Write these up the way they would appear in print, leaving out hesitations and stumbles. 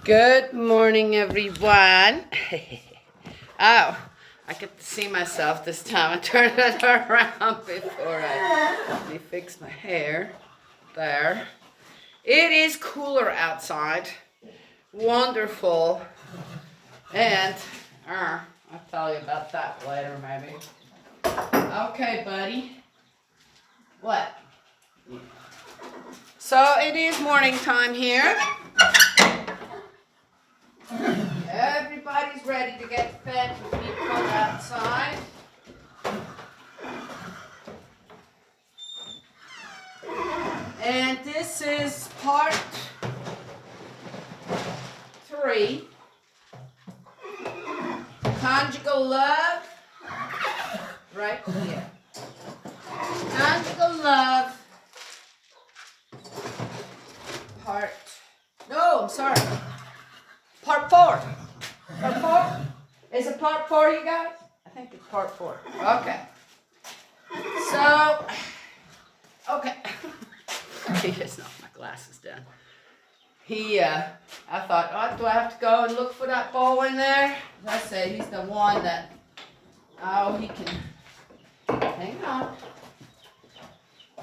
Good morning, everyone. Oh, I get to see myself this time. I turned it around before I fix my hair. There. It is cooler outside. Wonderful. And I'll tell you about that later, maybe. Okay, buddy. What? So it is morning time here. Everybody's ready to get fed and be put outside. And this is part 3. Conjugal love. Right here. Conjugal love. Part 4. Part 4? Is it part 4, you guys? I think it's part 4. Okay. So, okay. He just knocked my glasses down. I thought, oh, do I have to go and look for that bowl in there? As I said, he's the one that, he can, hang on.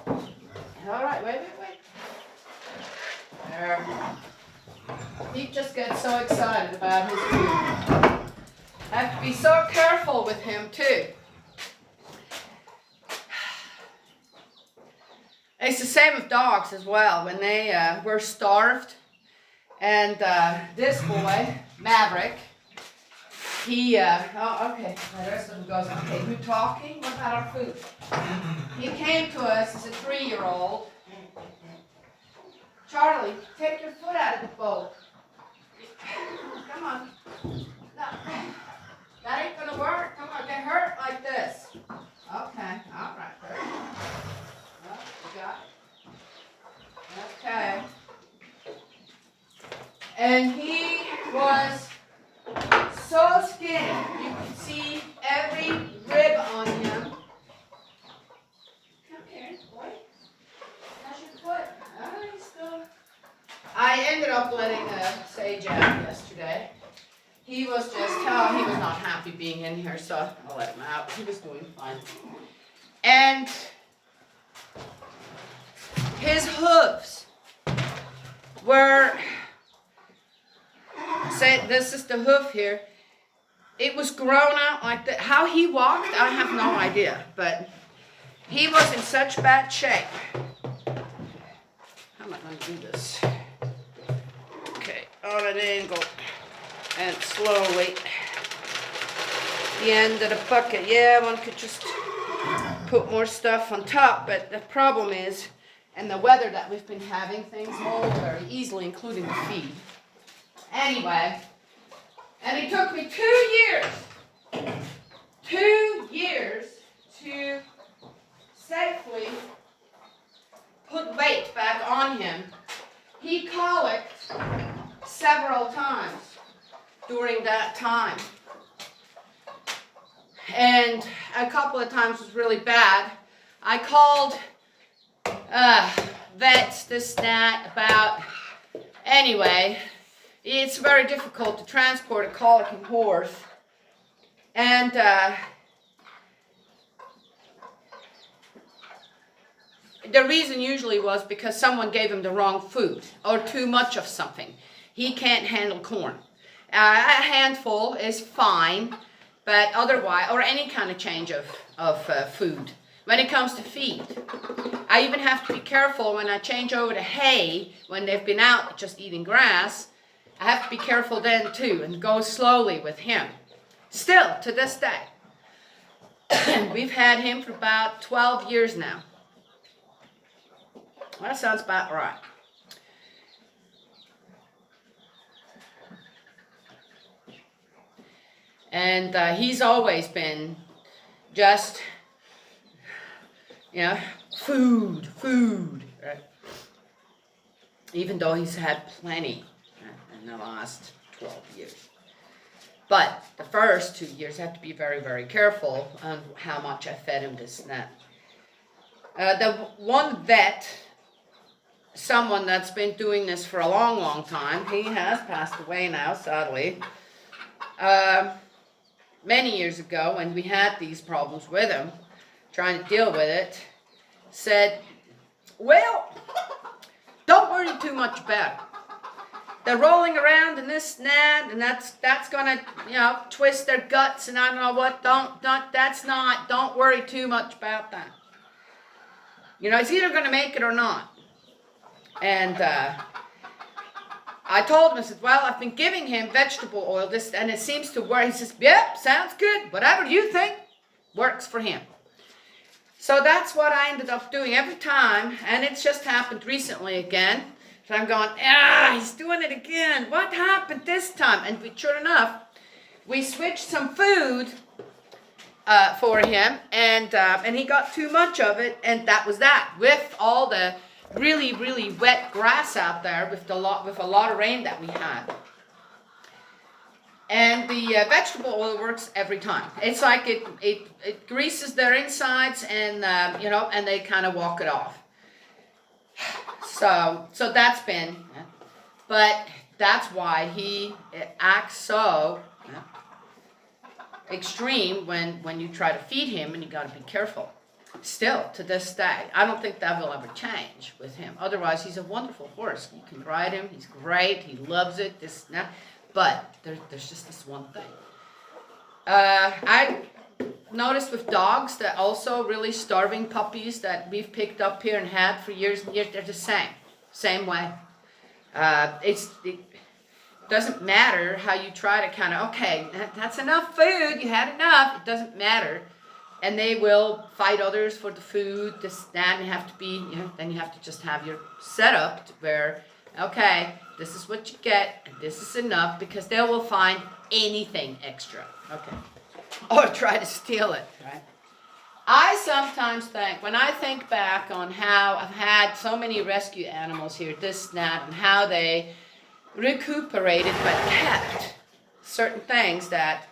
All right, wait. There. He just gets so excited about his food. I have to be so careful with him, too. It's the same with dogs as well. When they were starved, and this boy, Maverick, he, okay, the rest of them goes, okay, who talking? What about our food? He came to us as a 3-year-old. Charlie, take your foot out of the bowl. Come on. No, that ain't gonna work. Come on, get hurt like this. Okay, all right, good. Well, you got it. Okay. And he was so skinny. You could see every rib on him. Come here, boy. How's your foot? He's still... I ended up letting Sage out yesterday. He was just, he was not happy being in here, so I let him out. He was doing fine. And his hooves were, say this is the hoof here, it was grown out like that. How he walked, I have no idea, but he was in such bad shape. How am I going to do this? Okay, on an angle and slowly. The end of the bucket. Yeah, one could just put more stuff on top, but the problem is, and the weather that we've been having, things mold very easily, including the feed. Anyway, and it took me 2 years to safely put weight back on him. He colicked several times during that time. And a couple of times was really bad. I called vets, this, that, about... Anyway, it's very difficult to transport a colicking horse. And the reason usually was because someone gave him the wrong food or too much of something. He can't handle corn. A handful is fine, but otherwise, or any kind of change of food. When it comes to feed, I even have to be careful when I change over to hay, when they've been out just eating grass. I have to be careful then too, and go slowly with him. Still, to this day. We've had him for about 12 years now. Well, that sounds about right. And he's always been just, food, right? Even though he's had plenty in the last 12 years. But the first 2 years, I have to be very, very careful on how much I fed him this and that. The one vet someone that's been doing this for a long, long time. He has passed away now, sadly. Many years ago, when we had these problems with him, trying to deal with it, said, well, don't worry too much about it. They're rolling around in this and that, and that's gonna, twist their guts, and I don't know what. Don't worry too much about that. It's either gonna make it or not. And I told him, I said, well, I've been giving him vegetable oil, and it seems to work. He says, yep, sounds good. Whatever you think works for him. So that's what I ended up doing every time, and it's just happened recently again. So I'm going, he's doing it again. What happened this time? And sure enough, we switched some food for him, and he got too much of it, and that was that. With all the really, really wet grass out there, with a lot of rain that we had. And the vegetable oil works every time. It's like it greases their insides, and and they kind of walk it off. So that's been, but that's why he acts so extreme when you try to feed him, and you got to be careful. Still, to this day, I don't think that will ever change with him. Otherwise, he's a wonderful horse. You can ride him. He's great. He loves it. This and that. But there's just this one thing. I noticed with dogs that also really starving puppies that we've picked up here and had for years and years, they're the same way. It doesn't matter how you try to kind of, okay, that's enough food, you had enough, it doesn't matter. And they will fight others for the food, this, that, and you have to be, then you have to just have your setup to where, okay, this is what you get, and this is enough, because they will find anything extra, okay, or try to steal it, right? I sometimes think, when I think back on how I've had so many rescue animals here, this, that, and how they recuperated but kept certain things that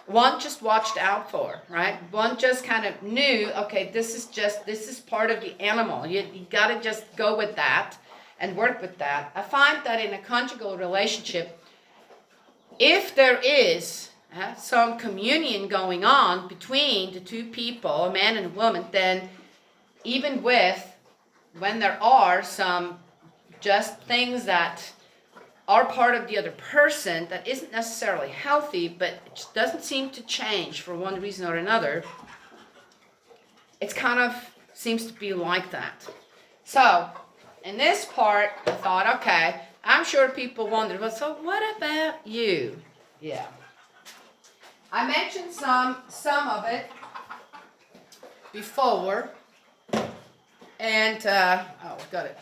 one just watched out for, right? One just kind of knew, okay, this is part of the animal. You got to just go with that and work with that. I find that in a conjugal relationship, if there is some communion going on between the two people, a man and a woman, then even when there are some just things that are part of the other person that isn't necessarily healthy, but it just doesn't seem to change for one reason or another, it's kind of seems to be like that. So, in this part, I thought, okay, I'm sure people wonder, well, so what about you? Yeah. I mentioned some of it before, and, I got it.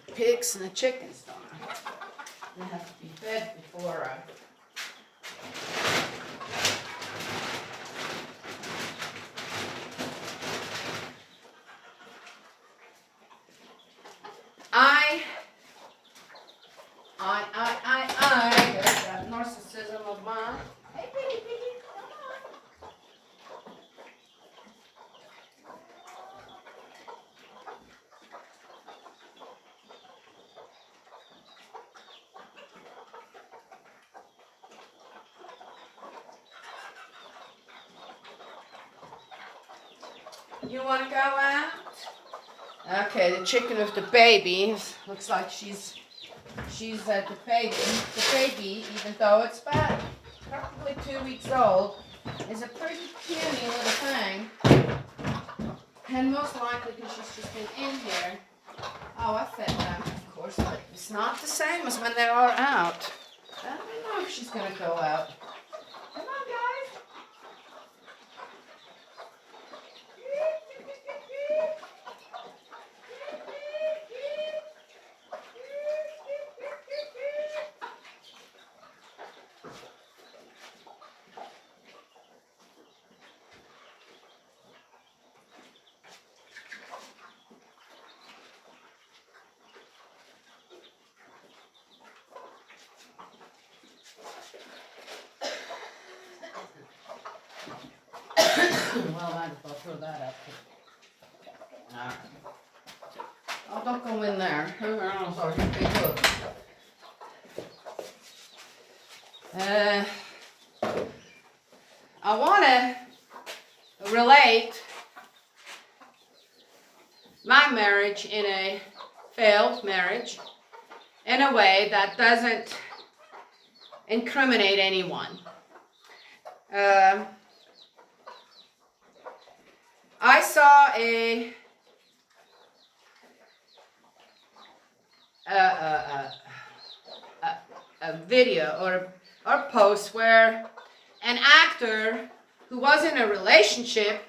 The pigs and the chickens, don't I? They have to be fed before there's that narcissism of mine. Hey, piggy, come on. You want to go out? Okay, the chicken with the baby looks like she's the baby, even though it's about probably 2 weeks old, is a pretty puny little thing, and most likely because she's just been in here. Oh, I fed them, of course, but it's not the same as when they are out. I don't know if she's gonna go out. Come on, guys. Well, I'll throw that up. don't go in there. Oh, sorry. Okay, good. I want to relate my marriage in a failed marriage in a way that doesn't incriminate anyone. I saw a video or post where an actor who was in a relationship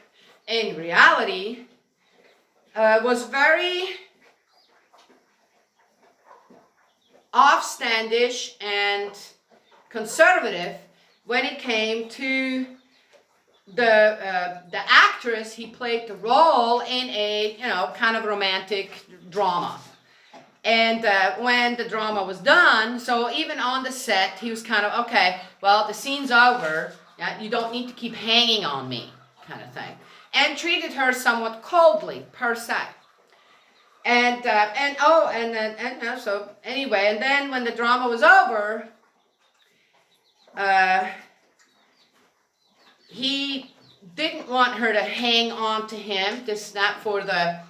in reality was very offstandish and conservative when it came to the actress he played the role in a kind of romantic drama. And when the drama was done, so even on the set, he was kind of, okay, well, the scene's over. You don't need to keep hanging on me, kind of thing. And treated her somewhat coldly, per se. So anyway, and then when the drama was over, he didn't want her to hang on to him, just not for the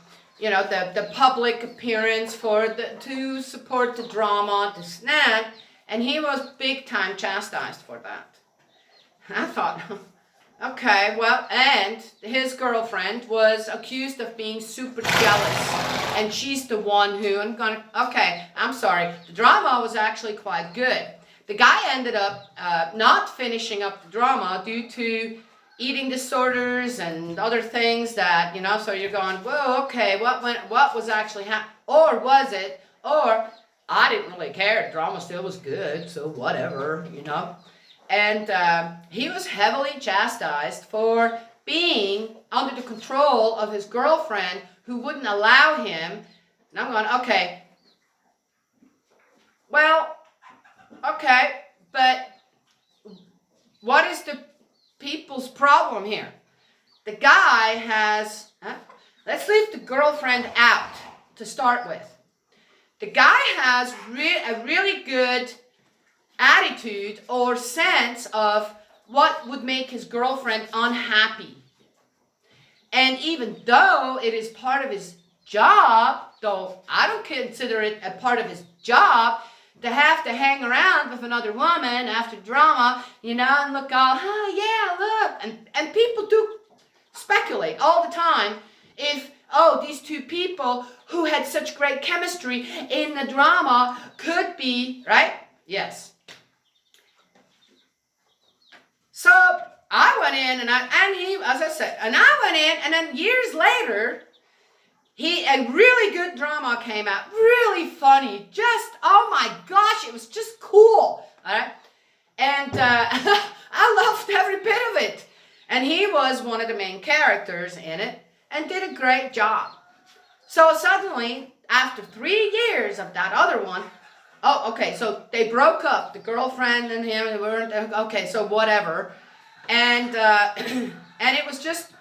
public appearance, to support the drama, to snap, and he was big time chastised for that. I thought, okay, well, and his girlfriend was accused of being super jealous, and she's the one who, I'm sorry, the drama was actually quite good. The guy ended up not finishing up the drama due to eating disorders and other things that, so you're going, whoa, okay, what was actually happening? Or was it, or I didn't really care, the drama still was good, so whatever, And he was heavily chastised for being under the control of his girlfriend who wouldn't allow him. And I'm going, okay, well, okay, but what is the people's problem here? The guy has, let's leave the girlfriend out to start with. The guy has a really good attitude or sense of what would make his girlfriend unhappy. And even though it is part of his job, though I don't consider it a part of his job, to have to hang around with another woman after drama, and look all, and people do speculate all the time if, these two people who had such great chemistry in the drama could be, right? Yes. So I went in I went in, and then years later, a really good drama came out, really funny, just, oh my gosh, it was just cool, all right? And I loved every bit of it. And he was one of the main characters in it and did a great job. So suddenly, after 3 years of that other one, so they broke up, the girlfriend and him, they weren't, okay, so whatever. And and it was just,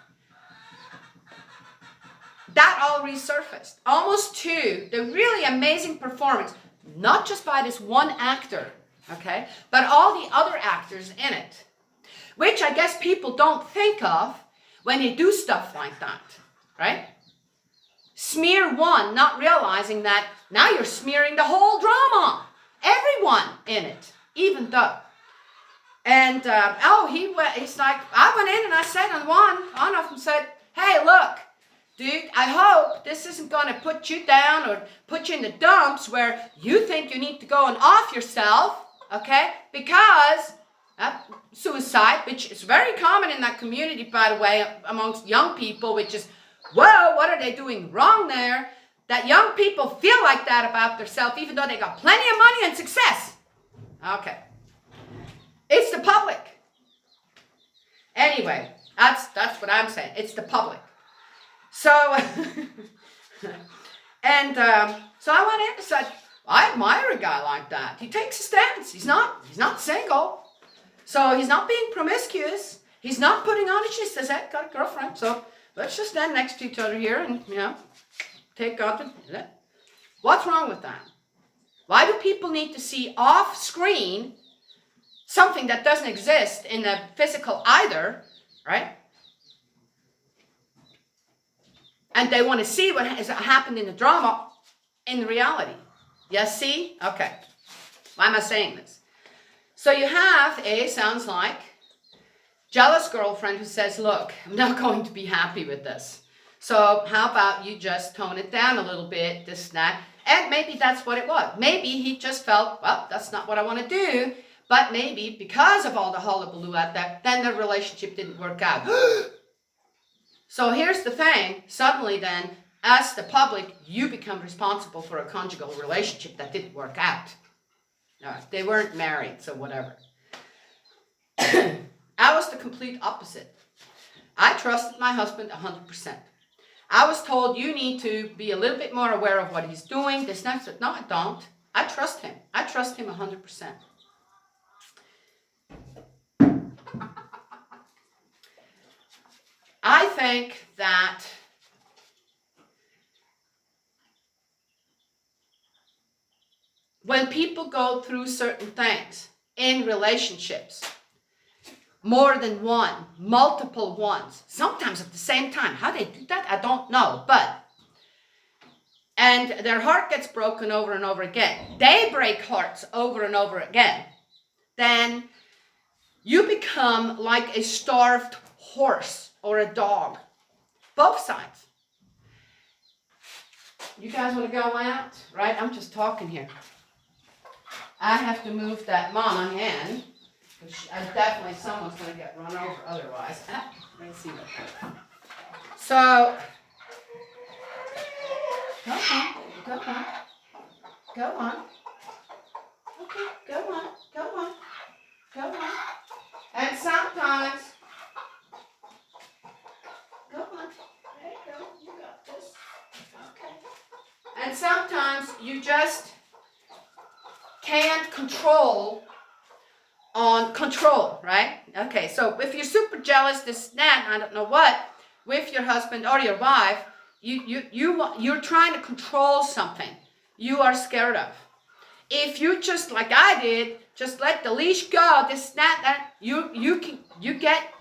that all resurfaced, almost to the really amazing performance, not just by this one actor, okay, but all the other actors in it, which I guess people don't think of when they do stuff like that, right? Smear one, not realizing that now you're smearing the whole drama, everyone in it, even though. And, he's like, I went in and I said on one of them said, hey, look, dude, I hope this isn't going to put you down or put you in the dumps where you think you need to go and off yourself, okay? Because suicide, which is very common in that community, by the way, amongst young people, which is, whoa, what are they doing wrong there? That young people feel like that about themselves, even though they got plenty of money and success. Okay. It's the public. Anyway, that's what I'm saying. It's the public. So, and so I went in and said, I admire a guy like that. He takes a stance. He's not single. So he's not being promiscuous. He's not putting on a, she says, hey, got a girlfriend. So let's just stand next to each other here and, take contact. What's wrong with that? Why do people need to see off screen something that doesn't exist in the physical either, right? And they want to see what has happened in the drama in reality. Yes, see? Okay. Why am I saying this? So you have sounds like, jealous girlfriend who says, look, I'm not going to be happy with this. So how about you just tone it down a little bit, this, that. And maybe that's what it was. Maybe he just felt, well, that's not what I want to do. But maybe because of all the hullabaloo out there, then the relationship didn't work out. So here's the thing. Suddenly then, as the public, you become responsible for a conjugal relationship that didn't work out. No, they weren't married, so whatever. I was the complete opposite. I trusted my husband 100%. I was told you need to be a little bit more aware of what he's doing. This next, no, I don't. I trust him. I trust him 100%. I think that when people go through certain things in relationships, more than one, multiple ones, sometimes at the same time. How they do that, I don't know. And their heart gets broken over and over again. They break hearts over and over again. Then you become like a starved horse or a dog. Both sides. You guys want to go out? Right? I'm just talking here. I have to move that mama hen. Definitely someone's going to get run over otherwise. Let's see what. So, go on. Go on. Okay, go on. And sometimes, go on. There you go. You got this. Okay. And sometimes you just can't control, right? Okay, so if you're super jealous, this, that, I don't know what, with your husband or your wife, you're trying to control something you are scared of. If you just, like I did, just let the leash go, this, that, you get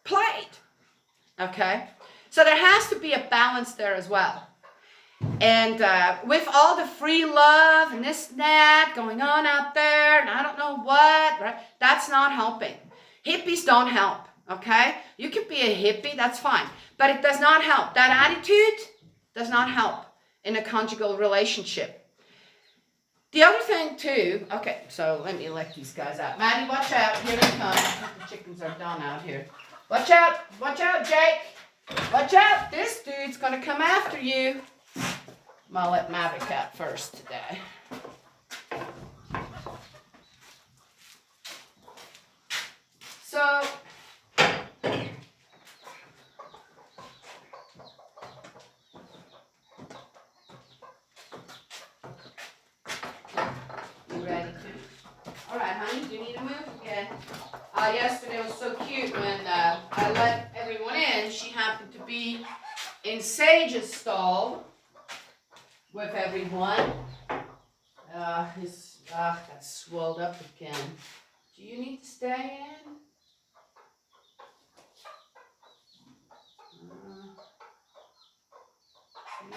played. Okay? So there has to be a balance there as well. And with all the free love and this and that going on out there, and I don't know what, right? That's not helping. Hippies don't help, okay? You can be a hippie, that's fine. But it does not help. That attitude does not help in a conjugal relationship. The other thing too, okay, so let me let these guys out. Maddie, watch out, here they come. The chickens are done out here. Watch out, Jake. Watch out, this dude's gonna come after you. I'll let Maverick out first today. So, you ready to? All right, honey, do you need to move again? Yesterday was so cute when I let everyone in. She happened to be in Sage's stall with everyone. His got swelled up again. Do you need to stay in?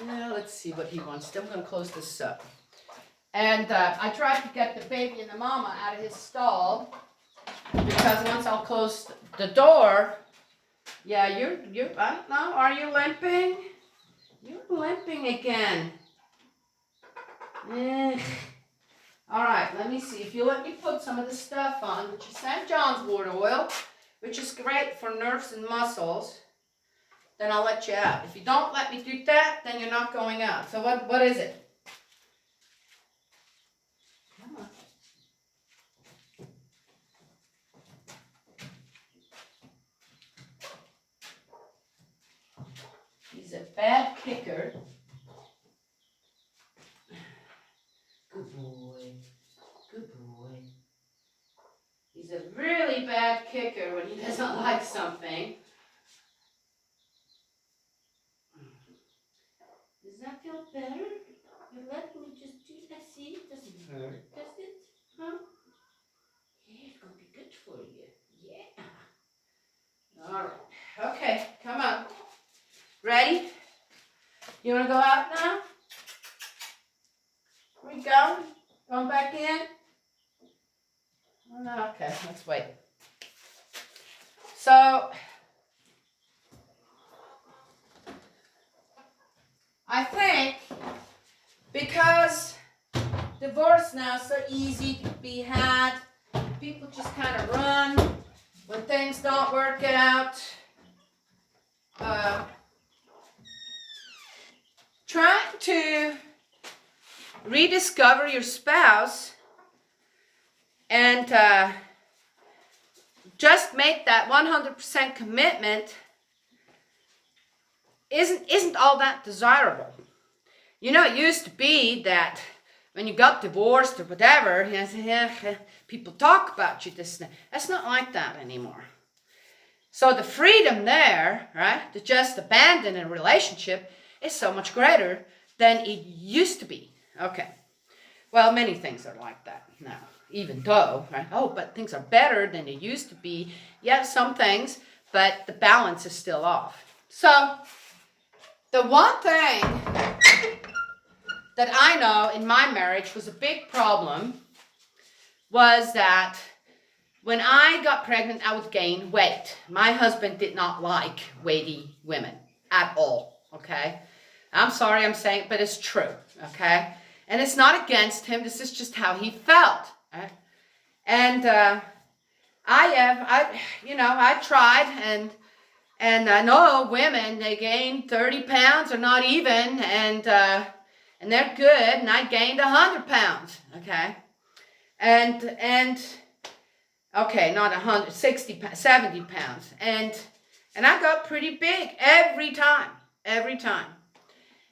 Yeah, let's see what he wants. I'm going to close this up. And I tried to get the baby and the mama out of his stall because once I'll close the door, yeah, you're I don't know, are you limping? You're limping again. All right, let me see. If you let me put some of the stuff on, which is St. John's wort oil, which is great for nerves and muscles, then I'll let you out. If you don't let me do that, then you're not going out. So what is it? Come on. He's a bad kicker. Good boy. Good boy. He's a really bad kicker when he doesn't like something. Does that feel feel better? You let me just do that. See, does it hurt? Does it? Huh? Yeah, it's gonna be good for you. Yeah. All right. Okay, come on. Ready? You wanna go out now? Where we go? Going back in? Oh, no. Okay, let's wait. So, I think because divorce now is so easy to be had, people just kind of run when things don't work out. Trying to rediscover your spouse and just make that 100% commitment isn't all that desirable. You know, it used to be that when you got divorced or whatever, you know, people talk about you. That's not like that anymore. So the freedom there, right, to just abandon a relationship is so much greater than it used to be. Okay. Well, many things are like that now, even though, right? Oh, but things are better than they used to be. Yeah, some things, but the balance is still off. So the one thing that I know in my marriage was a big problem was that when I got pregnant, I would gain weight. My husband did not like weighty women at all, okay? I'm sorry I'm saying it, but it's true, okay? And it's not against him. This is just how he felt, right? And I tried, and I know women, they gain 30 pounds or not even, and they're good, and I gained 100 pounds, okay? And okay, not 100, 60, 70 pounds. And I got pretty big every time.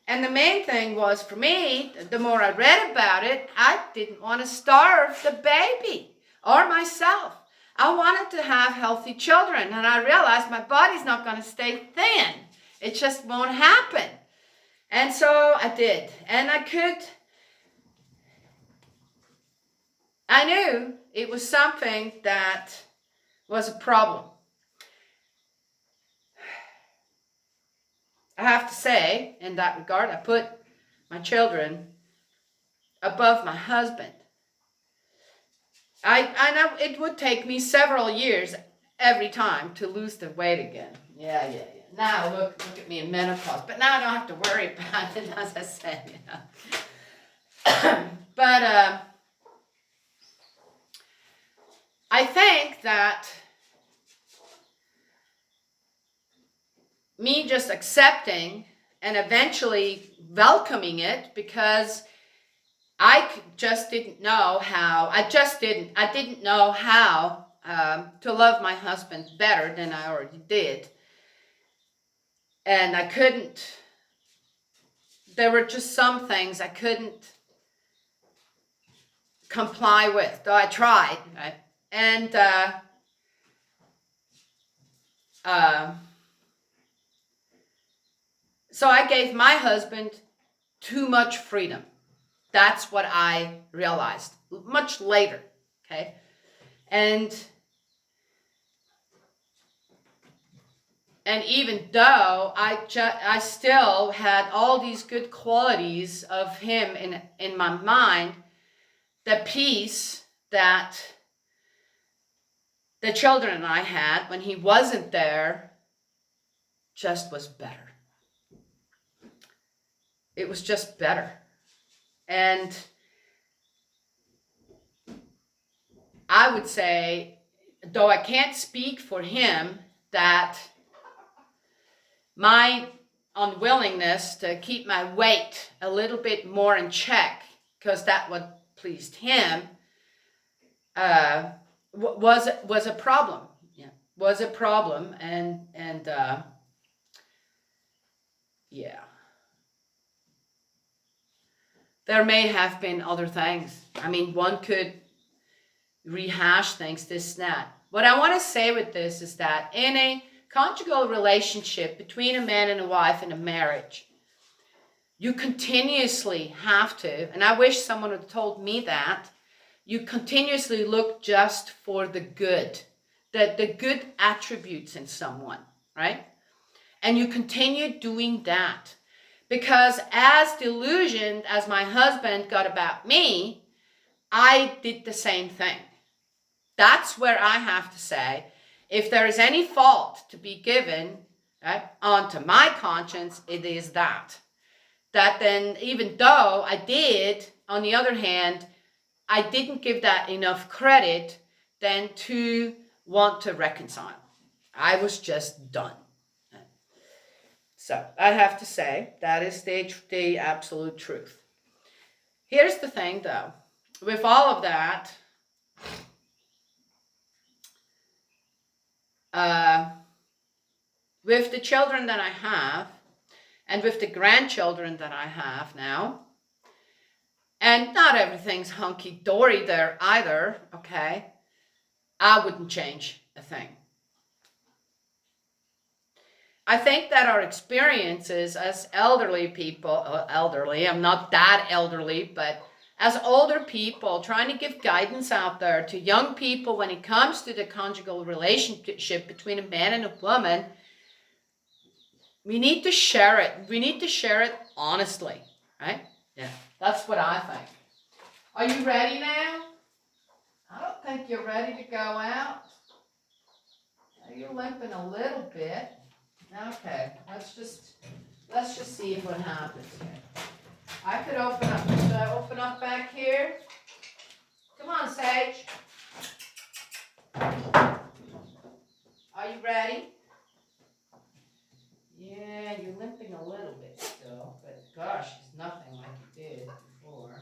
And the main thing was for me, the more I read about it, I didn't want to starve the baby or myself. I wanted to have healthy children. And I realized my body's not going to stay thin. It just won't happen. And so I did. And I knew it was something that was a problem. I have to say, in that regard, I put my children above my husband. I know it would take me several years every time to lose the weight again. Yeah. Now look at me in menopause. But now I don't have to worry about it, as I said, you know. But I think that me just accepting and eventually welcoming it, because I just didn't know how. I didn't know how to love my husband better than I already did. And I couldn't. There were just some things I couldn't comply with, though I tried. Right? And so I gave my husband too much freedom. That's what I realized much later, okay? And even though I still had all these good qualities of him in my mind, the peace that the children and I had when he wasn't there just was better. It was just better. And I would say, though I can't speak for him, that my unwillingness to keep my weight a little bit more in check, because that what pleased him, was a problem. Yeah, was a problem, and yeah. There may have been other things. I mean, one could rehash things, this, that. What I want to say with this is that in a conjugal relationship between a man and a wife in a marriage, You continuously have to, and I wish someone had told me that, you continuously look just for the good, the good attributes in someone, right? And you continue doing that. Because as delusioned as my husband got about me, I did the same thing. That's where I have to say, if there is any fault to be given, right, onto my conscience, it is that. That then, even though I did, on the other hand, I didn't give that enough credit then to want to reconcile. I was just done. So I have to say, that is the absolute truth. Here's the thing, though. With all of that, with the children that I have, and with the grandchildren that I have now, and not everything's hunky-dory there either, okay? I wouldn't change a thing. I think that our experiences as elderly people, I'm not that elderly, but as older people trying to give guidance out there to young people when it comes to the conjugal relationship between a man and a woman, we need to share it. We need to share it honestly, right? Yeah, that's what I think. Are you ready now? I don't think you're ready to go out. You're limping a little bit. Okay, let's just see what happens here. I could open up. Should I open up back here? Come on, Sage. Are you ready? Yeah, you're limping a little bit still, but gosh, it's nothing like you did before.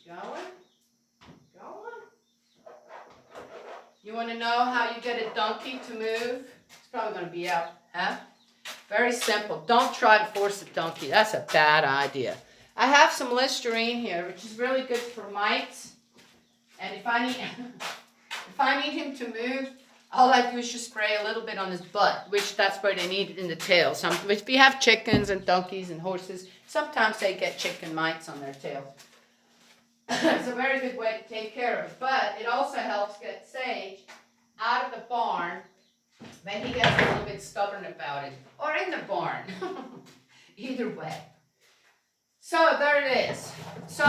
Going? You want to know how you get a donkey to move? It's probably going to be out, huh? Very simple. Don't try to force a donkey. That's a bad idea. I have some Listerine here, which is really good for mites. And if I need him to move, all I do is just spray a little bit on his butt, which that's where they need it in the tail. If you have chickens and donkeys and horses, sometimes they get chicken mites on their tail. It's a very good way to take care of it. But it also helps get Sage out of the barn when he gets a little bit stubborn about it. Or in the barn. Either way. So there it is. So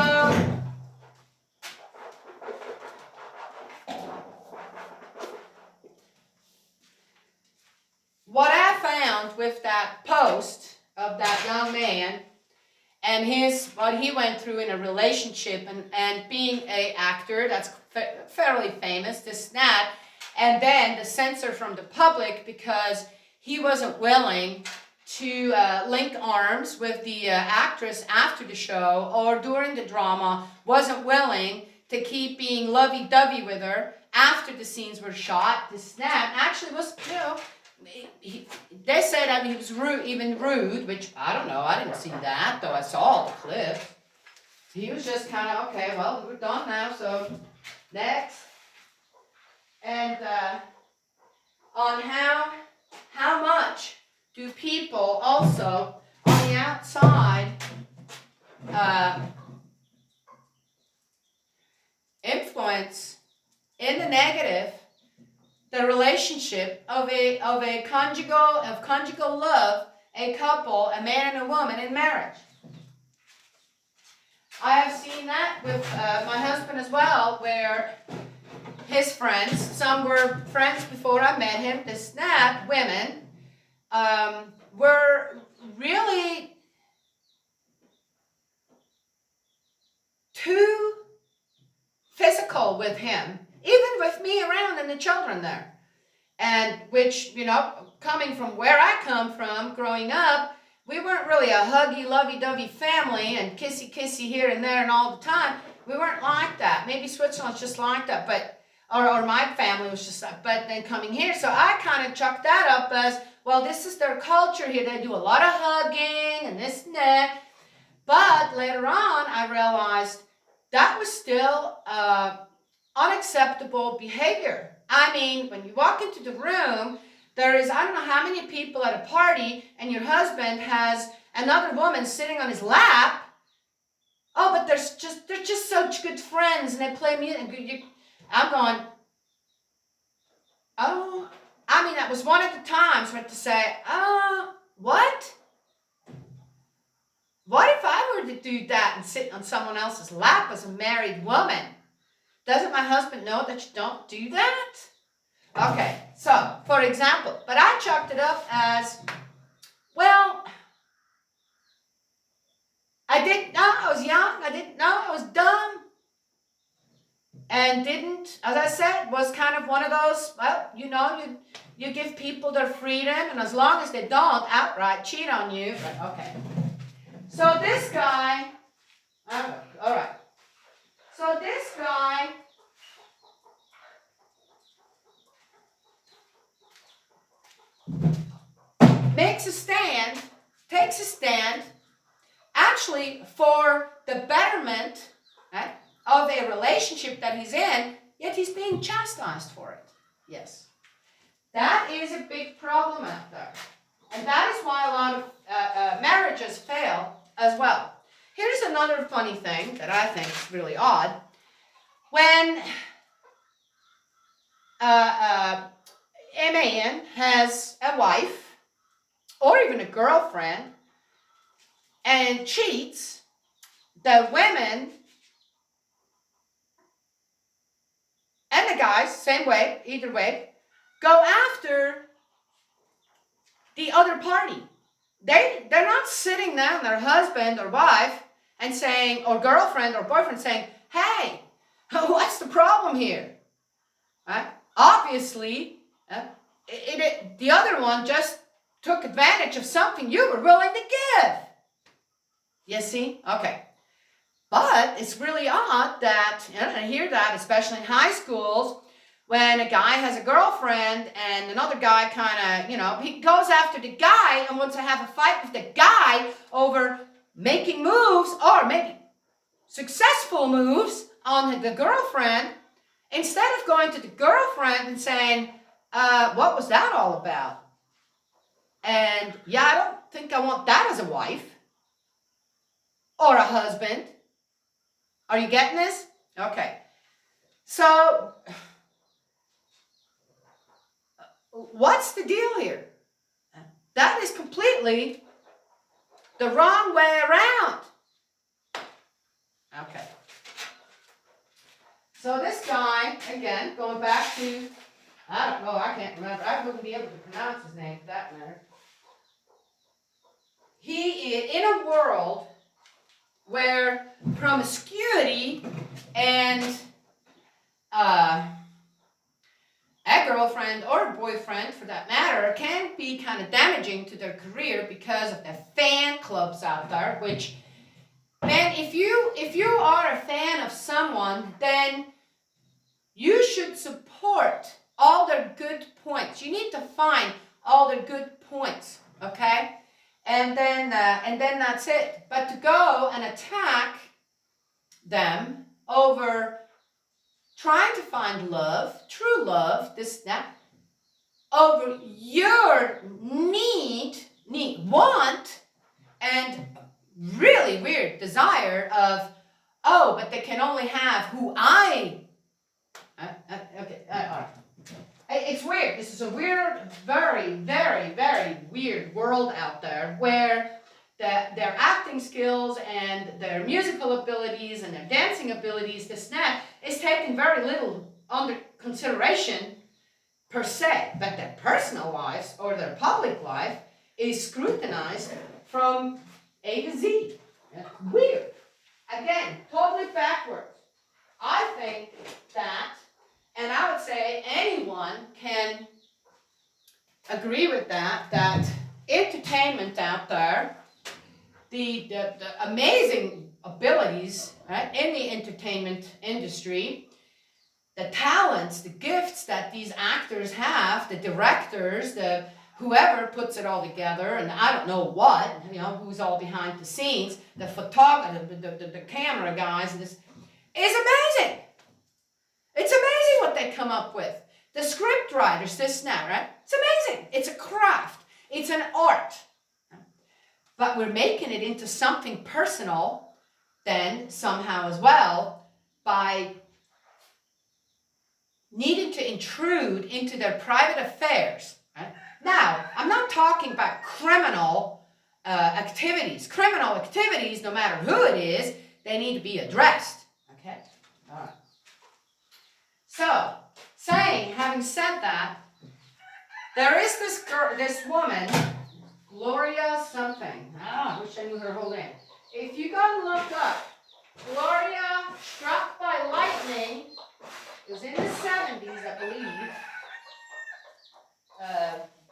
what I found with that post of that young man and what he went through in a relationship and being an actor that's fairly famous, this and that, and then the censor from the public because he wasn't willing to link arms with the actress after the show or during the drama, wasn't willing to keep being lovey-dovey with her after the scenes were shot. This snap actually was, they said that he was rude, which I don't know. I didn't see that, though I saw the clip. He was just kind of, okay, well, we're done now, so next. And on how much do people also on the outside influence in the negative the relationship of conjugal love, a couple, a man and a woman in marriage. I have seen that with my husband as well, where his friends, some were friends before I met him, the snap women, were really too physical with him, even with me around and the children there. And which, coming from where I come from, growing up, we weren't really a huggy, lovey-dovey family and kissy-kissy here and there and all the time. We weren't like that. Maybe Switzerland's just like that, but or my family was just like, but then coming here, so I kind of chucked that up as, well, this is their culture here. They do a lot of hugging and this and that. But later on, I realized that was still unacceptable behavior. I mean, when you walk into the room, there is, I don't know how many people at a party, and your husband has another woman sitting on his lap. Oh, but they're just such good friends, and they play music. I'm going, oh, I mean, that was one of the times where to say, what? What if I were to do that and sit on someone else's lap as a married woman? Doesn't my husband know that you don't do that? Okay, so, for example, but I chalked it up as, well, I didn't know, I was young, I didn't know, I was dumb, and didn't, as I said, was kind of one of those, well, you know, you give people their freedom, and as long as they don't outright cheat on you, but okay. So this guy, all right, so this guy, takes a stand, actually for the betterment, right, of a relationship that he's in, yet he's being chastised for it. Yes. That is a big problem out there. And that is why a lot of marriages fail as well. Here's another funny thing that I think is really odd. When a man has a wife, or even a girlfriend, and cheats, the women and the guys, same way, either way, go after the other party. They're not sitting down, their husband or wife, and saying, or girlfriend or boyfriend saying, hey, what's the problem here? Right? Obviously, the other one just took advantage of something you were willing to give. You see? Okay. But it's really odd that, I hear that, especially in high schools, when a guy has a girlfriend and another guy kind of, he goes after the guy and wants to have a fight with the guy over making moves, or maybe successful moves, on the girlfriend, instead of going to the girlfriend and saying, what was that all about? And yeah, I don't think I want that as a wife or a husband. Are you getting this? Okay. So, what's the deal here? That is completely the wrong way around. Okay. So this guy, again, going back to, I don't know, I can't remember. I wouldn't be able to pronounce his name for that matter. He is in a world where promiscuity and a girlfriend or a boyfriend, for that matter, can be kind of damaging to their career because of the fan clubs out there, which, man, if you are a fan of someone, then you should support all their good points. You need to find all their good points, okay? And then that's it. But to go and attack them over trying to find love, true love, that, over your want, and really weird desire of, oh, but they can only have who I. Okay, all right. It's weird. This is a weird, very, very, very weird world out there where their acting skills and their musical abilities and their dancing abilities, is taken very little under consideration per se, but their personal lives or their public life is scrutinized from A to Z. Weird. Again, totally backwards. I think that, and I would say anyone can agree with that entertainment out there, the amazing abilities, right, in the entertainment industry, the talents, the gifts that these actors have, the directors, the whoever puts it all together, and I don't know what, who's all behind the scenes, the photographer, the camera guys, this is amazing. It's amazing what they come up with. The script writers, this now, right? It's amazing. It's a craft. It's an art. But we're making it into something personal then somehow as well by needing to intrude into their private affairs. Right? Now, I'm not talking about criminal activities. Criminal activities, no matter who it is, they need to be addressed. Okay? All right. So, having said that, there is this girl, this woman, Gloria something. I wish I knew her whole name. If you go and look up, Gloria struck by lightning, it was in the 70s, I believe,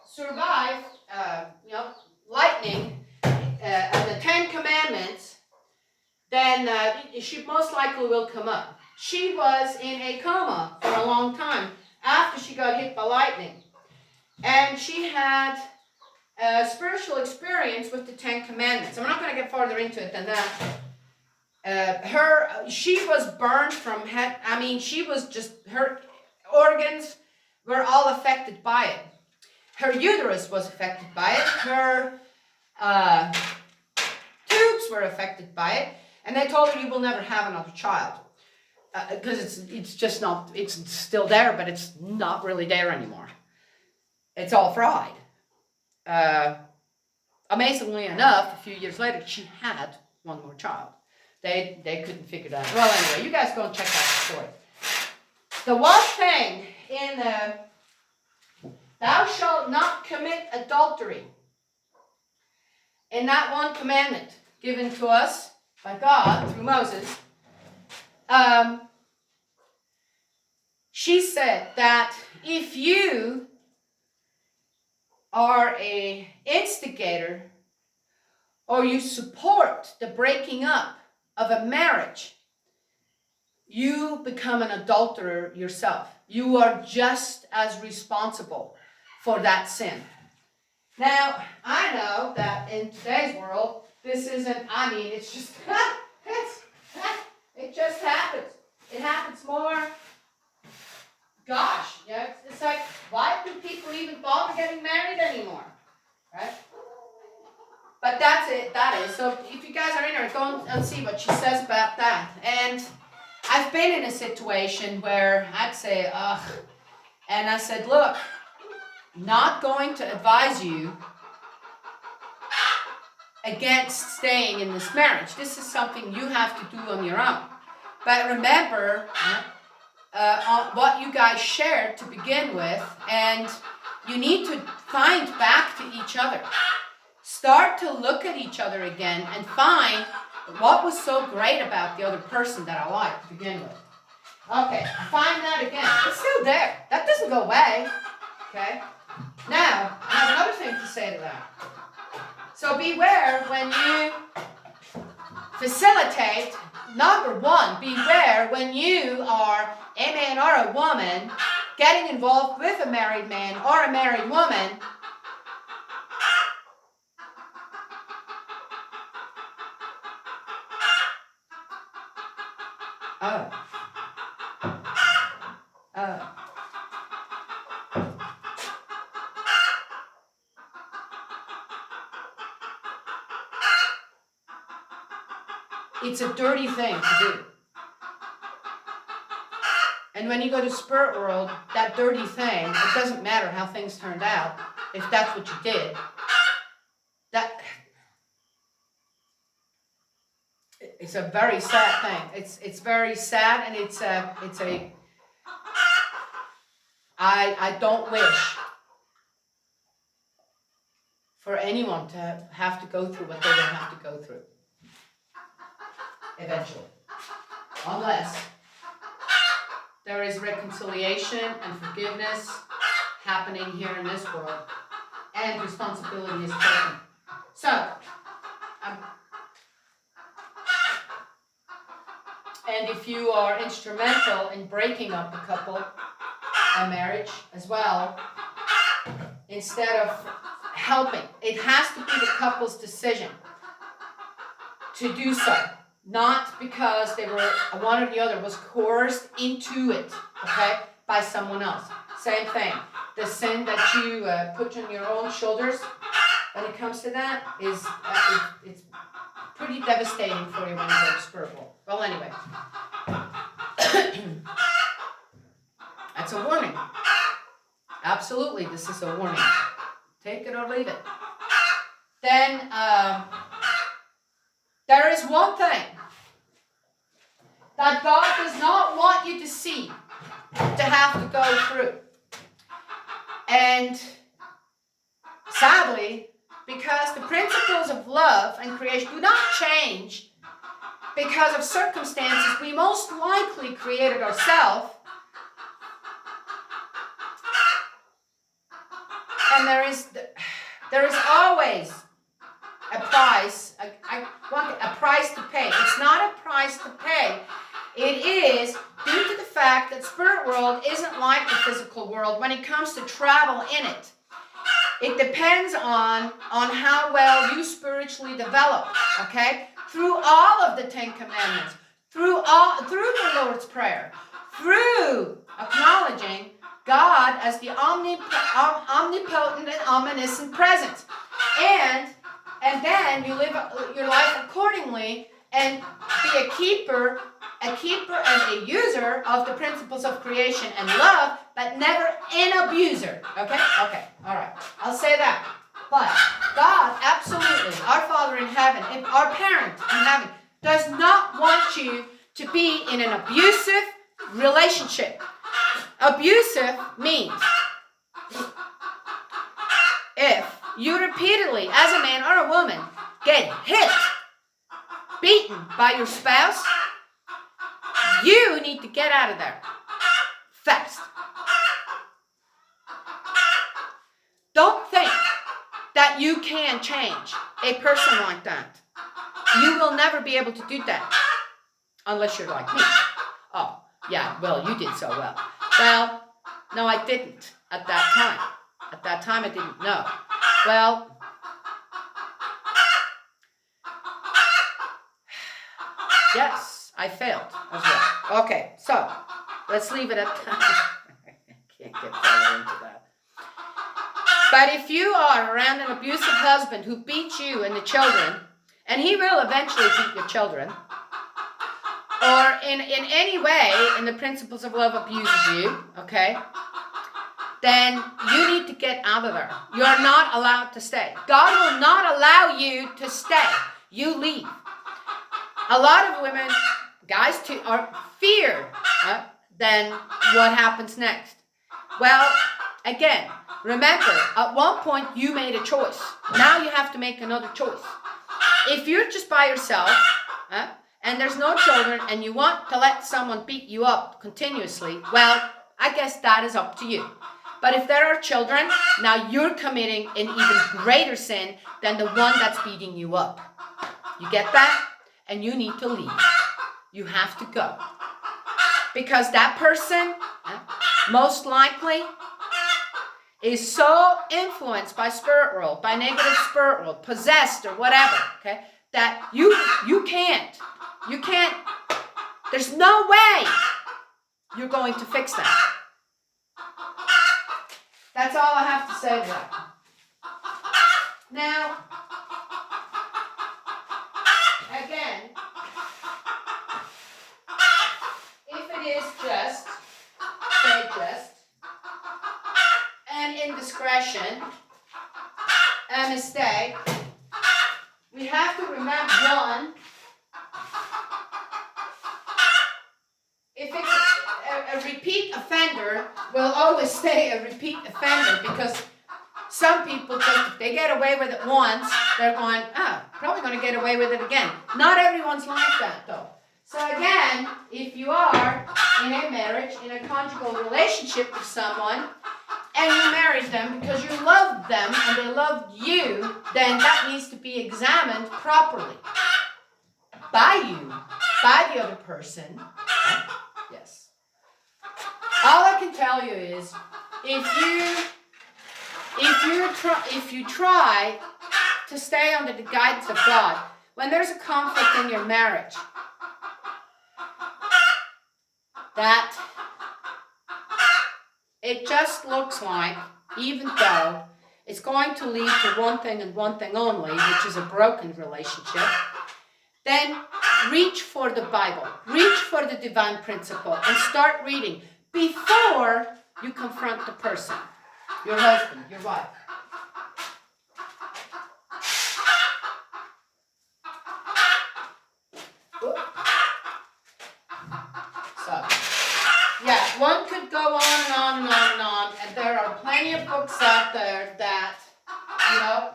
survived, lightning, and the 10 Commandments, then she most likely will come up. She was in a coma for a long time after she got hit by lightning. And she had a spiritual experience with the 10 Commandments. I'm not going to get farther into it than that. She was burned from head. I mean, her organs were all affected by it. Her uterus was affected by it. Her tubes were affected by it. And they told her, you will never have another child. Because it's just not, it's still there, but it's not really there anymore. It's all fried. Amazingly enough, a few years later, she had one more child. They couldn't figure that out. Well, anyway, you guys go and check out the story. The one thing in the thou shalt not commit adultery, in that one commandment given to us by God through Moses, she said that if you are an instigator or you support the breaking up of a marriage, you become an adulterer yourself. You are just as responsible for that sin. Now, I know that in today's world, this isn't, I mean, it's just, it just happens. It happens more. Gosh, yeah, it's like, why do people even bother getting married anymore? Right? But that's it, that is. So if you guys are in there, go and see what she says about that. And I've been in a situation where I'd say, ugh, and I said, look, not going to advise you against staying in this marriage. This is something you have to do on your own. But remember on what you guys shared to begin with, and you need to find back to each other. Start to look at each other again and find what was so great about the other person that I liked to begin with. Okay, find that again. It's still there. That doesn't go away. Okay? Now, I have another thing to say to that. So beware when you facilitate. Number one, beware when you are a man or a woman getting involved with a married man or a married woman. It's a dirty thing to do. And when you go to spirit world, that dirty thing, it doesn't matter how things turned out, if that's what you did, it's a very sad thing. It's very sad, and I don't wish for anyone to have to go through what they will have to go through. Eventually. Unless there is reconciliation and forgiveness happening here in this world, and responsibility is taken. So, and if you are instrumental in breaking up a couple, a marriage as well, instead of helping, it has to be the couple's decision to do so. Not because they were, one or the other was coerced into it. okay, by someone else. Same thing. The sin that you put on your own shoulders, when it comes to that, is it's pretty devastating for you when you go to spirit world. Well, anyway, that's a warning. Absolutely, this is a warning. Take it or leave it. Then there is one thing that God does not want you to see, to have to go through. And sadly, because the principles of love and creation do not change because of circumstances we most likely created ourselves, and there is always a price, a price to pay. It's not a price to pay. It is due to the fact that spirit world isn't like the physical world when it comes to travel in it. It depends on how well you spiritually develop, okay? Through all of the 10 Commandments, through the Lord's Prayer, through acknowledging God as the omnipotent and omniscient presence. And then you live your life accordingly and be a keeper and a user of the principles of creation and love, but never an abuser. Okay? Okay. All right. I'll say that. But God, absolutely, our Father in heaven, our parent in heaven, does not want you to be in an abusive relationship. Abusive means if you repeatedly, as a man or a woman, get hit, beaten by your spouse, you need to get out of there fast. Don't think that you can change a person like that. You will never be able to do that unless you're like me. Oh, yeah, well, you did so well. Well, no, I didn't at that time. At that time, I didn't know. Well, yes, I failed as well. Okay, so let's leave it at that. I can't get further into that. But if you are around an abusive husband who beats you and the children, and he will eventually beat your children, or in any way in the principles of love abuses you, okay, then you need to get out of there. You're not allowed to stay. God will not allow you to stay. You leave. A lot of women, guys too, are feared then what happens next. Well, again, remember, at one point you made a choice. Now you have to make another choice. If you're just by yourself, and there's no children, and you want to let someone beat you up continuously, well, I guess that is up to you. But if there are children, now you're committing an even greater sin than the one that's beating you up. You get that? And you need to leave. You have to go. Because that person, most likely, is so influenced by spirit world, by negative spirit world, possessed or whatever, okay, that you can't, there's no way you're going to fix that. That's all I have to say to that. Now, again, if it is just an indiscretion, a mistake, we have to remember one, if it's a repeat offender, will always stay a repeat offender, because some people think if they get away with it once, they're going, probably going to get away with it again. Not everyone's like that, though. So again, if you are in a marriage, in a conjugal relationship with someone, and you married them because you loved them and they loved you, then that needs to be examined properly by you, by the other person. Yes. All I can tell you is, if you try to stay under the guidance of God, when there's a conflict in your marriage, that it just looks like, even though it's going to lead to one thing and one thing only, which is a broken relationship, then reach for the Bible, reach for the divine principle, and start reading before you confront the person, your husband, your wife. So, yeah, one could go on and on and on and on, and there are plenty of books out there that, you know.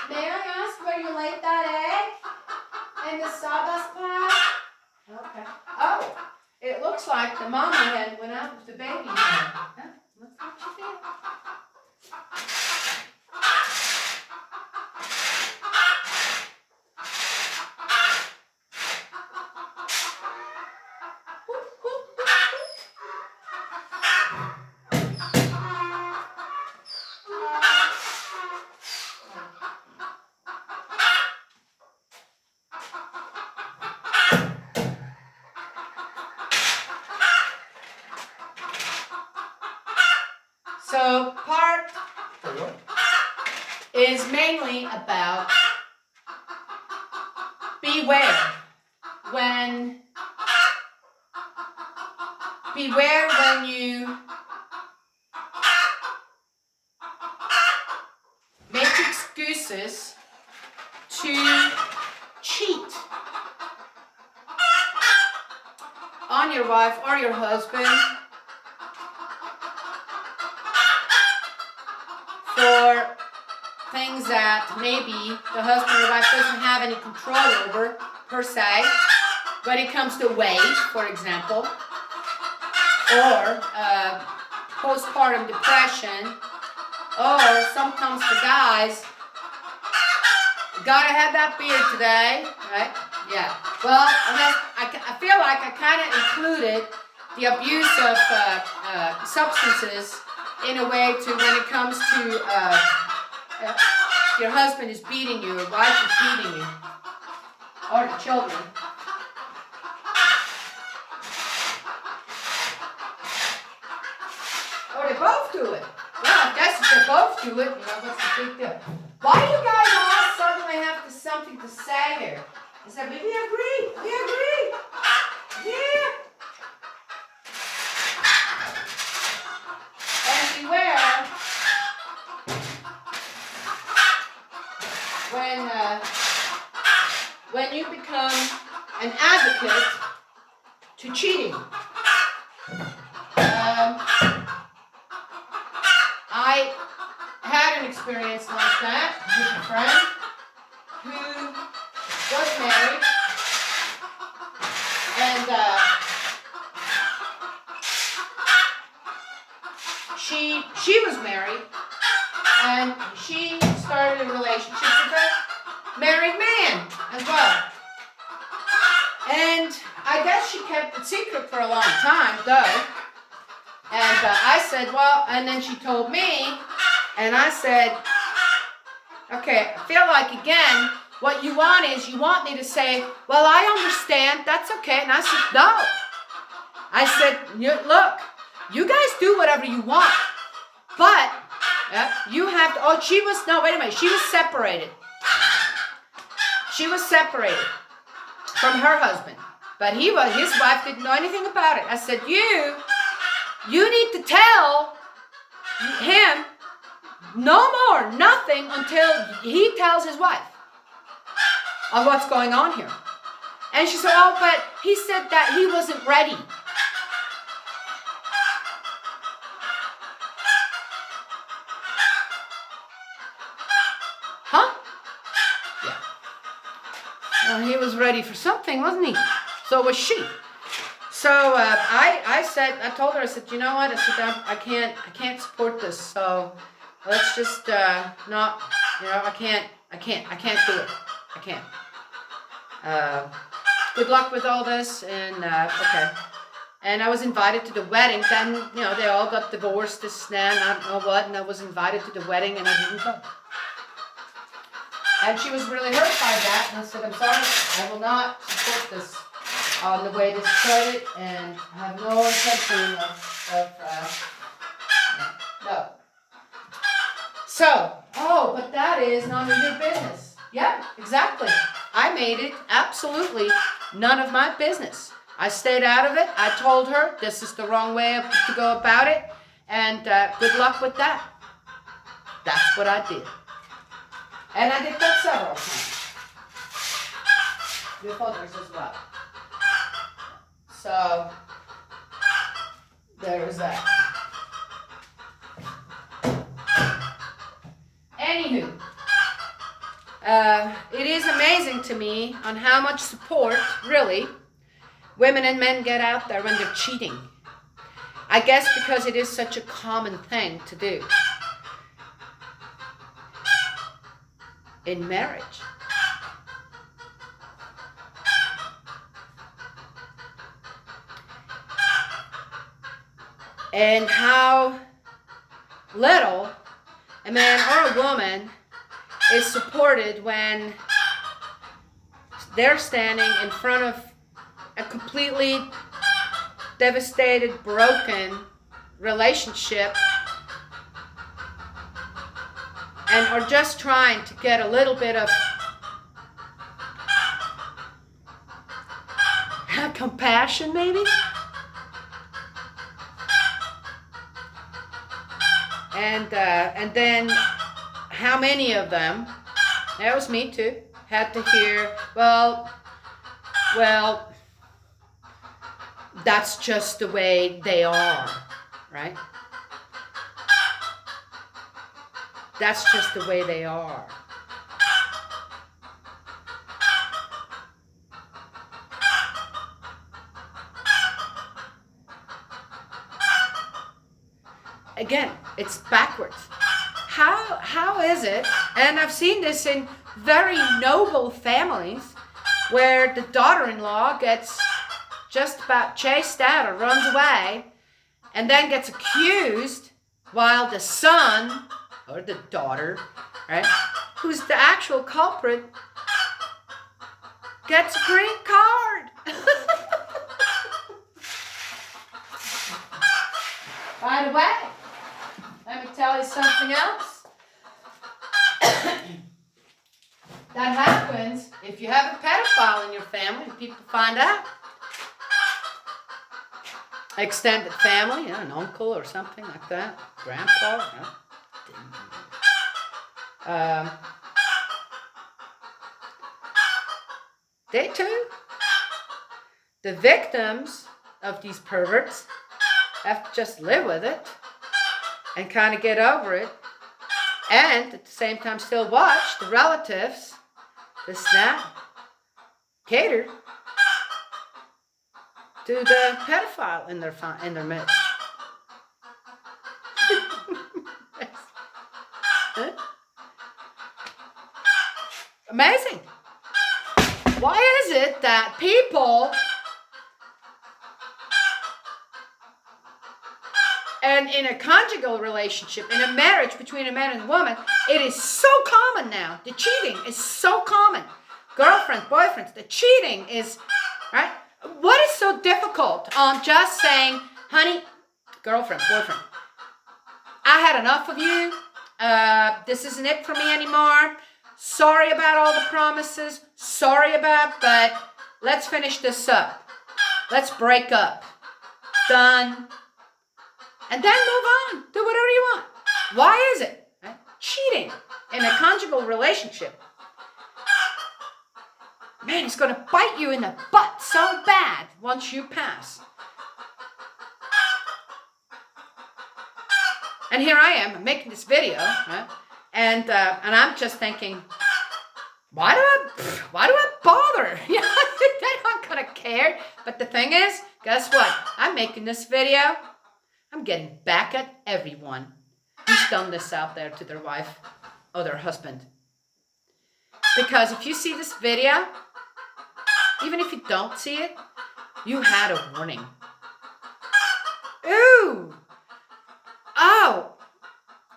May I ask where you laid that egg? In the sawdust pile? Okay. Oh, it looks like the mama hen went out with the baby hen. Huh? That's what she did. So part 4 is mainly about beware when you make excuses to cheat on your wife or your husband for things that maybe the husband or wife doesn't have any control over, per se, when it comes to weight, for example, or postpartum depression, or sometimes for guys, gotta have that beard today, right? Yeah. Well, I feel like I kind of included the abuse of substances in a way to when it comes to your husband is beating you, your wife is beating you, or the children. Or they both do it. Well, I guess if they both do it, you know, what's the big deal? Why do you guys all suddenly have something to say here? I said, we agree. Yeah. And beware when you become an advocate to cheating. I had an experience like that with a friend who was married, and she was married, and she started a relationship with a married man as well. And I guess she kept it secret for a long time, though. And I said, well, and then she told me, and I said, okay, I feel like, again, what you want is you want me to say, well, I understand, that's okay. And I said, no. I said, look, you guys do whatever you want, but you have to, she was separated. She was separated from her husband, but his wife didn't know anything about it. I said, you need to tell him no more, nothing until he tells his wife of what's going on here. And she said, oh, but he said that he wasn't ready. Huh? Yeah. Well, he was ready for something, wasn't he? So was she. So I told her, I said, you know what? I said, I can't support this. So let's just not, I can't do it. I can't. Good luck with all this, and okay. And I was invited to the wedding. Then, they all got divorced, this and that, and I don't know what, and I was invited to the wedding, and I didn't go. And she was really hurt by that, and I said, I'm sorry, I will not support this on the way this started, and I have no intention of of, no. So, oh, but that is none of your business. Yeah, exactly. I made it absolutely none of my business. I stayed out of it. I told her this is the wrong way to go about it, and good luck with that. That's what I did. And I did that several times. With others as well. So, there was that. Anywho, it is amazing to me on how much support, really, women and men get out there when they're cheating. I guess because it is such a common thing to do in marriage. And how little a man or a woman is supported when they're standing in front of a completely devastated, broken relationship and are just trying to get a little bit of compassion, maybe? And then how many of them, that was me too, had to hear, well, that's just the way they are, right? That's just the way they are. Again, it's backwards. How is it, and I've seen this in very noble families, where the daughter-in-law gets just about chased out or runs away, and then gets accused, while the son, or the daughter, right, who's the actual culprit, gets a green card. By the way, let me tell you something else. That happens if you have a pedophile in your family and people find out. Extended family, an uncle or something like that. Grandpa, they too, the victims of these perverts, have to just live with it and kind of get over it, and at the same time still watch the relatives, this, that, cater to the pedophile in their midst. Amazing. Why is it that people, and in a conjugal relationship, in a marriage between a man and a woman, it is so common now. The cheating is so common. Girlfriends, boyfriends, the cheating is, right? What is so difficult on just saying, honey, girlfriend, boyfriend, I had enough of you. This isn't it for me anymore. Sorry about all the promises. Sorry about, but let's finish this up. Let's break up. Done. And then move on. Do whatever you want. Why is it? Right? Cheating in a conjugal relationship. Man, it's going to bite you in the butt so bad once you pass. And here I am making this video, right? And I'm just thinking, why do I bother? Yeah, they're not gonna care. But the thing is, guess what? I'm making this video. I'm getting back at everyone who's done this out there to their wife or their husband. Because if you see this video, even if you don't see it, you had a warning. Ooh. Oh.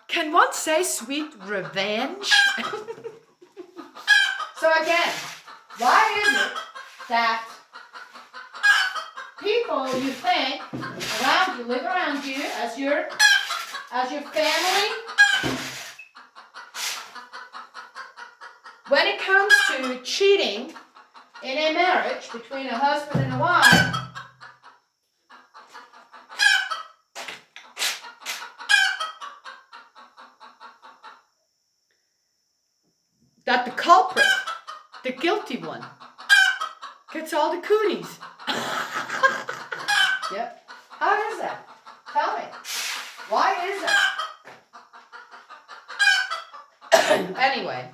Can one say sweet revenge? So again, why is it that people you think around you, live around you as your family, when it comes to cheating in a marriage between a husband and a wife, that the culprit, the guilty one, gets all the cooties. Yep. How is that? Tell me. Why is that? Anyway.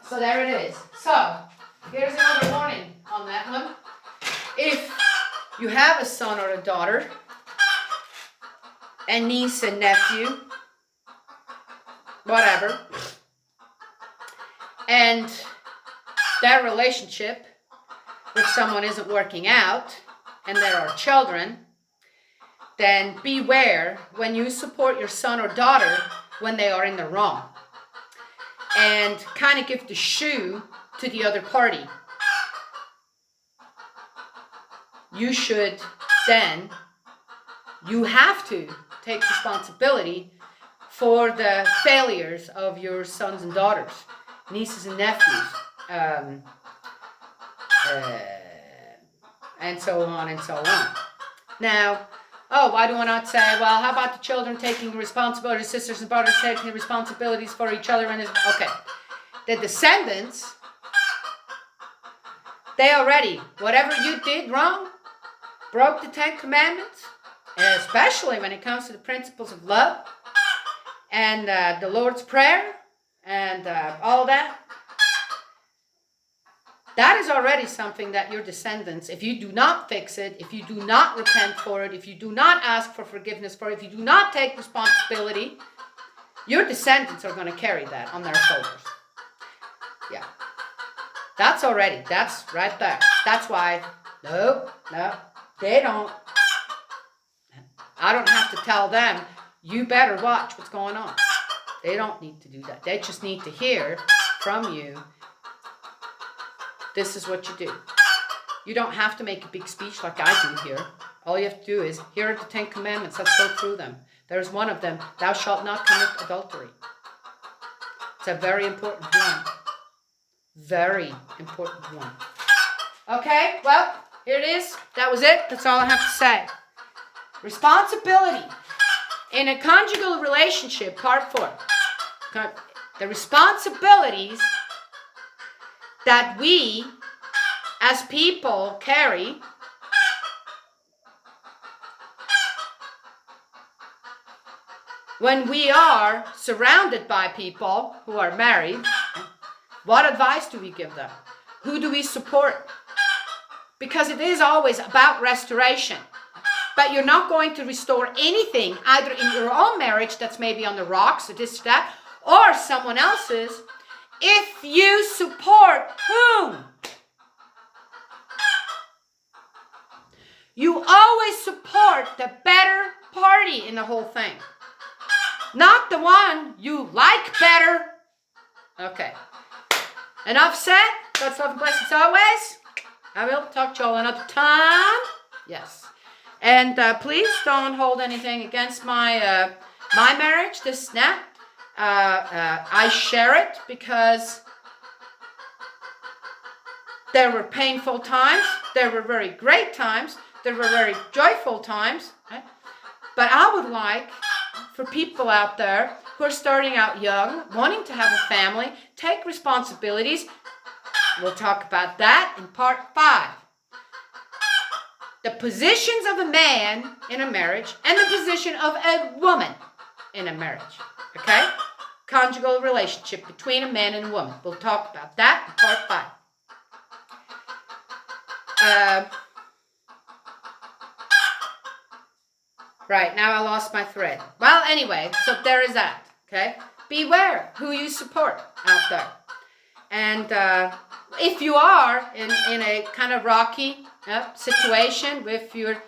So there it is. So, here's another warning on that one. If you have a son or a daughter, a niece and nephew, whatever, and that relationship with someone isn't working out, and there are children, then beware when you support your son or daughter when they are in the wrong. And kind of give the shoe to the other party. You should then, you have to take responsibility for the failures of your sons and daughters, nieces and nephews, and so on and so on. Now, why do I not say, well, how about the children taking responsibility, sisters and brothers taking the responsibilities for each other? Okay. The descendants, they already, whatever you did wrong, broke the 10 Commandments, and especially when it comes to the principles of love and the Lord's Prayer and all that. That is already something that your descendants, if you do not fix it, if you do not repent for it, if you do not ask for forgiveness for it, if you do not take responsibility, your descendants are going to carry that on their shoulders. Yeah. That's right there. That's why, no, they don't. I don't have to tell them, you better watch what's going on. They don't need to do that. They just need to hear from you, this is what you do. You don't have to make a big speech like I do here. All you have to do is, here are the 10 Commandments. Let's go through them. There's one of them. Thou shalt not commit adultery. It's a very important one. Very important one. Okay, well, here it is. That was it. That's all I have to say. Responsibility. In a conjugal relationship, part 4. The responsibilities that we as people carry when we are surrounded by people who are married. What advice do we give them? Who do we support? Because it is always about restoration. But you're not going to restore anything either in your own marriage that's maybe on the rocks or this or that, or someone else's, if you support whom? You always support the better party in the whole thing. Not the one you like better. Okay. Enough said. God's love and blessings always. I will talk to you all another time. Yes. And please don't hold anything against my my marriage. This snap. I share it because there were painful times. There were very great times. There were very joyful times. Right? But I would like for people out there who are starting out young, wanting to have a family, take responsibilities. We'll talk about that in part 5. The positions of a man in a marriage and the position of a woman in a marriage. Okay? Conjugal relationship between a man and a woman. We'll talk about that in part 5. Right, now I lost my thread. Well, anyway, so there is that. Okay? Beware who you support out there. And if you are in a kind of rocky situation with your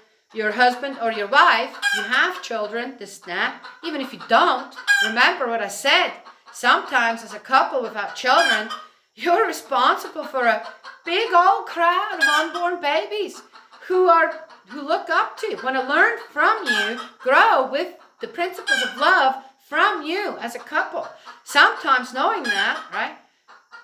husband or your wife, you have children, this and that. Even if you don't, remember what I said. Sometimes as a couple without children, you're responsible for a big old crowd of unborn babies who look up to you, want to learn from you, grow with the principles of love from you as a couple. Sometimes knowing that, right,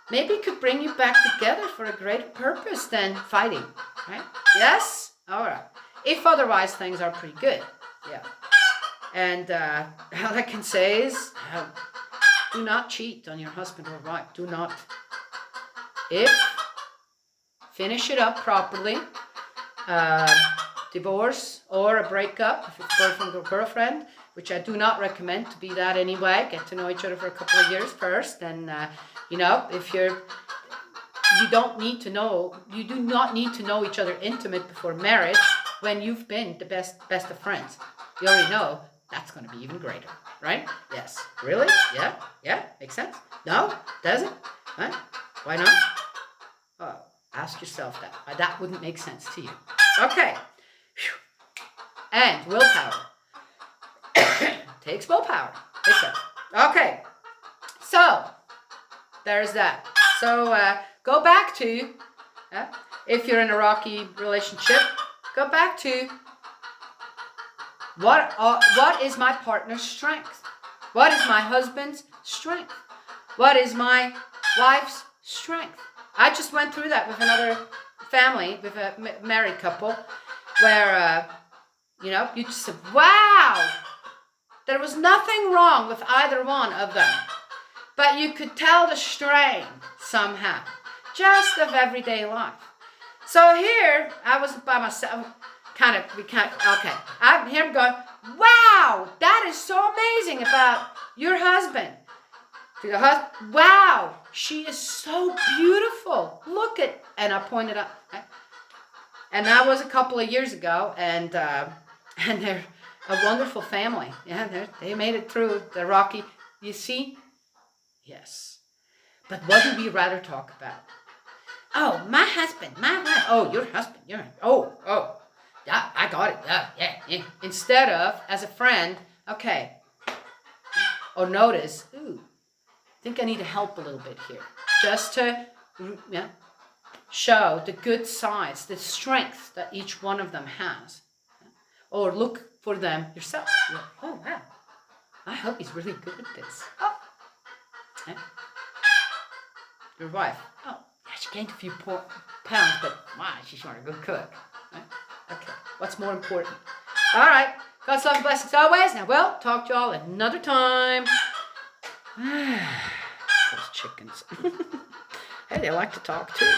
maybe it could bring you back together for a greater purpose than fighting, right? Yes? All right. If otherwise, things are pretty good. Yeah. And all I can say is, do not cheat on your husband or wife. Do not. Finish it up properly. Divorce or a breakup, if it's boyfriend or girlfriend, which I do not recommend to be that anyway. Get to know each other for a couple of years first. And, if you do not need to know each other intimate before marriage when you've been the best of friends. You already know that's going to be even greater, right? Yes. Really? Yeah? Yeah? Makes sense? No? Doesn't? Huh? Why not? Oh, ask yourself that. That wouldn't make sense to you. Okay. And willpower. Takes willpower. Okay. So, there's that. So, go back to, if you're in a rocky relationship, go back to what is my partner's strength? What is my husband's strength? What is my wife's strength? I just went through that with another family, with a married couple, where, you just said, wow, there was nothing wrong with either one of them. But you could tell the strain somehow, just of everyday life. So here, I was by myself, okay. I'm here going, wow, that is so amazing about your husband. To the husband, wow, she is so beautiful. Look at, and I pointed up. And that was a couple of years ago, and they're a wonderful family. Yeah, they made it through the rocky. You see? Yes. But what do we rather talk about? Oh, my husband, my wife. Oh, your husband, oh. Yeah, I got it. Yeah. Instead of, as a friend, okay. Or notice, I think I need to help a little bit here. Just to show the good sides, the strength that each one of them has. Or look for them yourself. Oh, wow. I hope he's really good at this. Oh. Yeah. Your wife. Oh, yeah, she gained a few pounds, but wow, she's not a good cook. Right? Okay, what's more important? All right, God's love and blessings always. Now, we'll talk to y'all another time. Those chickens. Hey, they like to talk too.